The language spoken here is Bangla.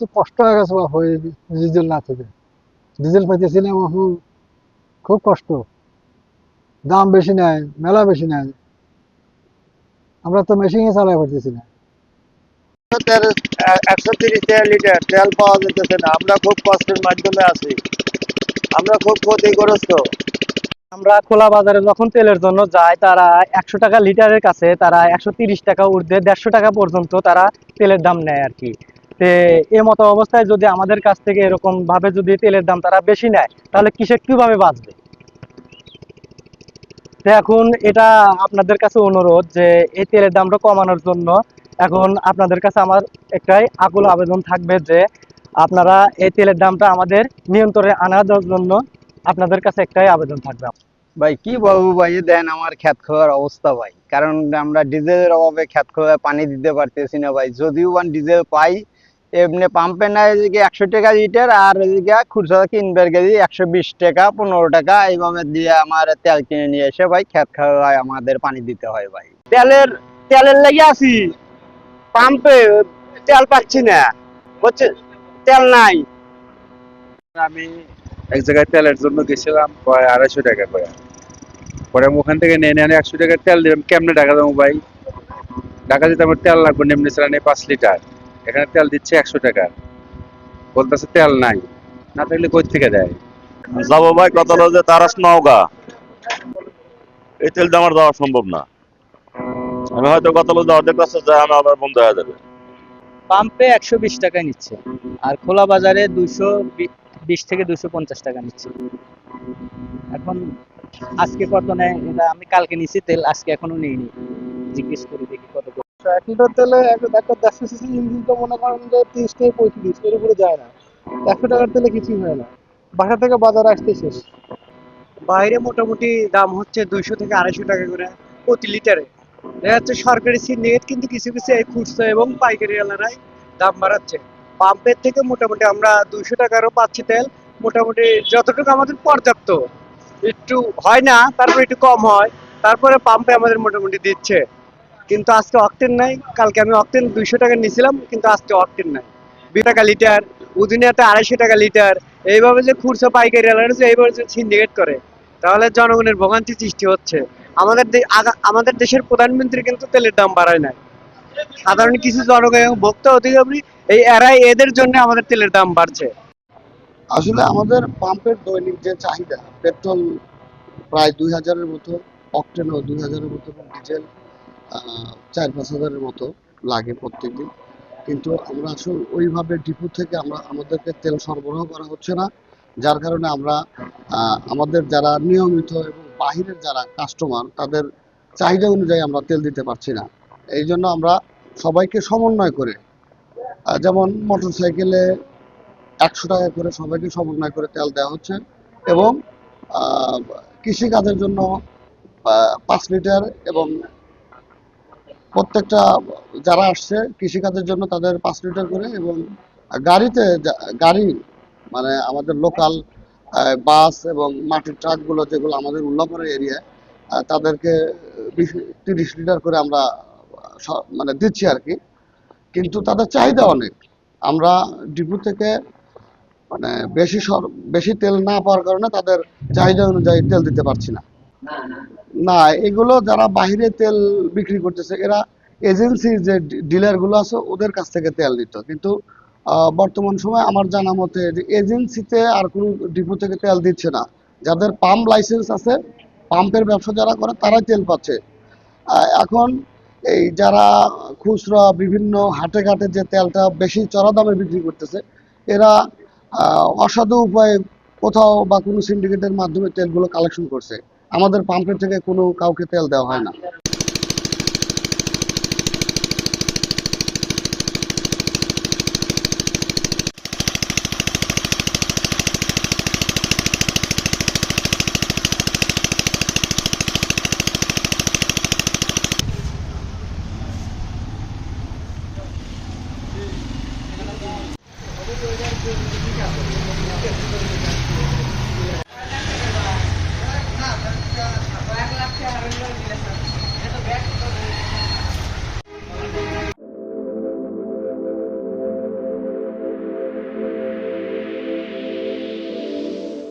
তো কষ্ট হয়ে গেছে বাপু, এই ডিজেল না থেকে। ডিজেল পাইতেছি না বাপু, খুব কষ্ট। দাম বেশি নেয়, মেলা বেশি নেয়, আমরা তো মেশিনে চালাই পারতেছি না। 130 টাকা লিটার তেল পাওয়া যেতেছে না, আমরা খুব কষ্টের মাধ্যমে আছি, আমরা খুব ক্ষতিগ্রস্ত। আমরা খোলা বাজারে যখন তেলের জন্য যাই, তারা 100 টাকা লিটারের কাছে তারা 130 টাকা ঊর্ধ্বে 150 টাকা পর্যন্ত তারা তেলের দাম নেয় আর কি। এ মতো অবস্থায় যদি আমাদের কাছ থেকে এরকম ভাবে যদি তেলের দাম তারা বেশি নেয়, তাহলে কৃষক কিভাবে বাঁচবে? তো এখন এটা আপনাদের কাছে অনুরোধ যে এই তেলের দামটা কমানোর জন্য এখন আপনাদের কাছে আমার একটাই আকুল আবেদন থাকবে যে আপনারা এই তেলের দামটা আমাদের নিয়ন্ত্রণে আনার জন্য আপনাদের কাছে একটাই আবেদন থাকবে। ভাই কি বলবো ভাই, দেন আমার খেত খাওয়ার অবস্থা ভাই, কারণ আমরা ডিজেলের অভাবে খেত খাওয়ায় পানি দিতে পারতেছি না ভাই। যদিও ডিজেল পাই, এমনি পাম্পে নাই এদিকে 100 টাকা লিটার, আর এদিকে খুচরা কিনবার গেলে 120 টাকা 15 টাকা এইভাবে দিয়ে আমার তেল কিনে নিয়ে এসে ভাই খেত খাওয়ায় আমাদের পানি দিতে হয় ভাই। তেলের তেলের লেগে আছি, পাম্পে তেল পাচ্ছি না, বুঝছে, তেল নাই। আমি এক জায়গায় তেলের জন্য গেছিলাম, প্রায় 250 টাকা করে। পরে আমি ওখান থেকে নিয়ে নিয়ে 100 টাকার তেল দিলাম, কেমনে টাকা দেবো ভাই? টাকা দিতে আমার তেল লাগবে, এমনি চালানি 5 লিটার, এখানে তেল দিচ্ছে 100 টাকা, বলতেছে তেল নাই। না থাকলে কই থেকে দেয়? যাবো ভাই, কত হলো যে তারাস নওগাঁ, এই তেল দিয়ে আমার যাওয়া সম্ভব না। আমি হয়তো কত হলো যে অর্ধেক রাস্তা যায়, আমি আবার বন্ধ হয়ে যাবে। পাম্পে 120 টাকা নিচ্ছে, আর খোলা বাজারে 220 থেকে 250 টাকা নিচ্ছে। এখন আজকে কত নেয় এটা আমি কালকে নিছি তেল, আজকে এখনো নেইনি, জিজ্ঞেস করে দেখি কত করে। 1 লিটার তেলে একটা 150 সিসি ইঞ্জিন তো মনে করেন যে 30 থেকে 35 এর উপরে যায় না। 100 টাকার তেলে কিছুই হয় না, বাসা থেকে বাজারে আসতে শেষ। বাইরে মোটামুটি দাম হচ্ছে 200 থেকে 250 টাকা করে প্রতি লিটারে। দেখা যাচ্ছে সরকারি সিন্ডিকেট কিন্তু কিছু কিছু এই খুচরা এবং পাইকারি ওয়ালারাই দাম বাড়াচ্ছে। পাম্পের থেকে মোটামুটি আমরা 200 টাকারও পাচ্ছি তেল, মোটামুটি যতটুকু আমাদের পর্যাপ্ত, একটু হয় না, তারপরে একটু কম হয়, তারপরে পাম্পে আমাদের মোটামুটি দিচ্ছে। কিন্তু আজকে অকটেন নাই, কালকে আমি অকটেন 200 টাকা নিয়েছিলাম, কিন্তু আজকে অকটেন নাই। 20 টাকা লিটার, উদিনাতে 250 টাকা লিটার, এইভাবে যে খুচরা পাইকারি ওয়ালারা যে এইভাবে যে সিন্ডিকেট করে, তাহলে জনগণের ভোগান্তি সৃষ্টি হচ্ছে। আমাদের দেশের প্রধানমন্ত্রী কিন্তু তেলের দাম বাড়ায় নাই, সাধারণ কিছু জনগণ এবং ভোক্তা অধিকারী এই এদের জন্য আমাদের তেলের দাম বাড়ছে। আসলে আমাদের পাম্পের দৈনিক যে চাহিদা, পেট্রোল প্রায় 2000-এর মতো, অকটেনও 2000-এর মতো, এবং ডিজেল 4-5 হাজারের মতো লাগে প্রত্যেকদিন। কিন্তু আমরা আসলে ওইভাবে ডিপো থেকে আমাদেরকে তেল সরবরাহ করা হচ্ছে না, যার কারণে আমরা আমাদের যারা নিয়মিত এবং বাহিরের যারা কাস্টমার, তাদের চাহিদা অনুযায়ী আমরা তেল দিতে পারছি না। এই জন্য আমরা সবাইকে সমন্বয় করে, যেমন মোটর সাইকেলে 100 টাকা করে সবাইকে সমন্বয় করে তেল দেওয়া হচ্ছে, এবং কৃষিকাজের জন্য 5 লিটার, এবং প্রত্যেকটা যারা আসছে কৃষিকাজের জন্য তাদের 5 লিটার করে, এবং গাড়ি মানে আমাদের লোকাল বাস এবং মাটির ট্রাকগুলো যেগুলো আমাদের উল্লাপাড়া এরিয়ায়, তাদেরকে 30 লিটার করে আমরা মানে দিচ্ছি আর কি। কিন্তু তাদের চাহিদা অনেক, আমরা ডিপো থেকে মানে বেশি তেল না পাওয়ার কারণে তাদের চাহিদা অনুযায়ী তেল দিতে পারছি না। না, এগুলো যারা বাইরে তেল বিক্রি করতেছে, এরা এজেন্সি যে ডিলারগুলো আছে ওদের কাছ থেকে তেল নিত। কিন্তু বর্তমান সময় আমার জানা মতে যে এজেন্সিতে আর কোনো ডিপো থেকে তেল দিচ্ছে না। যাদের পাম্প লাইসেন্স আছে, পাম্পের ব্যবসা যারা করে, তারাই তেল পাচ্ছে। এখন এই যারা খুচরা বিভিন্ন হাটে ঘাটে যে তেলটা বেশি চড়া দামে বিক্রি করতেছে, এরা অসাধু উপায়ে কোথাও বা কোনো সিন্ডিকেটের মাধ্যমে তেলগুলো কালেকশন করছে। আমাদের পাম্পের থেকে কোনো কাউকে তেল দেওয়া হয় না। ঠিক আছে।